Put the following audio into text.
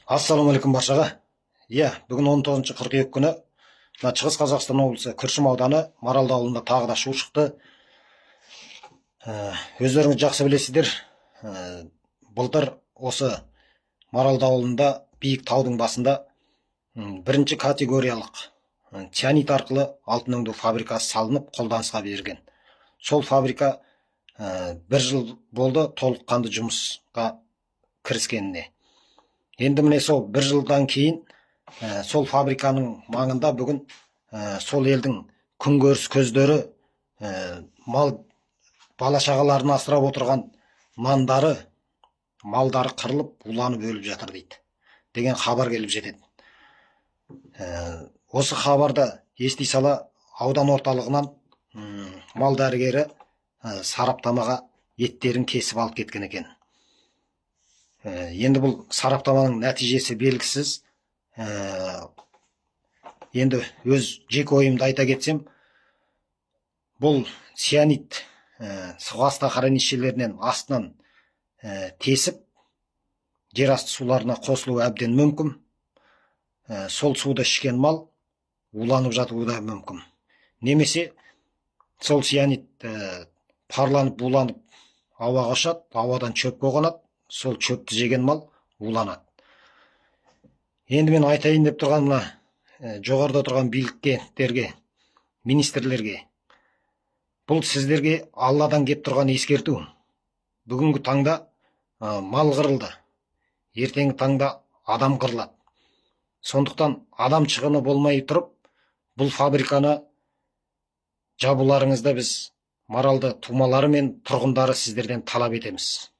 Ассалаумағалейкум баршаға. Бүгін 19 қыркүйек күні Шығыс Қазақстан облысы Күршім ауданы Маралды ауылында тағы да шу шықты. Өздеріңіз жақсы білесіздер, былтыр осы Маралды ауылында биік таудың басында бірінші категориялық цианид арқылы алтын өңдеу фабрикасы салынып қолданысқа берген. Сол фабрика бір жыл болды толыққанды жұмысқа кіріскеніне. Енді міне сол бір жылдан кейін сол фабриканың маңында бүгін сол елдің күнкөріс көздері, мал бала шағаларын асырап отырған малдары қырылып, уланып өліп жатыр дейді деген хабар келіп жетеді. Осы хабарды ести сала аудан орталығынан мал дәрігері сараптамаға еттерін кесіп алып кеткен екен. Енді бұл сараптаманың нәтижесі белгісіз. Енді өз жеке ойымды айта кетсем, бұл цианид суасты хранилищелерінен астынан тесіп жер асты суларына қосылуы әбден мүмкін. Сол суды ішкен мал уланып жатуы да мүмкін. Немесе сол цианид парланып буланып ауаға ұшады, ауадан шөпке қонады, сол шөпті жеген мал уланады. Енді мен айтайын деп тұрған мына жоғарыда тұрған биліктерге, министрлерге, бұл сіздерге Алладан кеп тұрған ескерту. Бүгінгі таңда мал қырылды, ертеңгі таңда адам қырылады. Сондықтан адам шығыны болмай тұрып, бұл фабриканы жабуларыңызды біз Маралды тумалары мен тұрғындары сіздерден талап етеміз.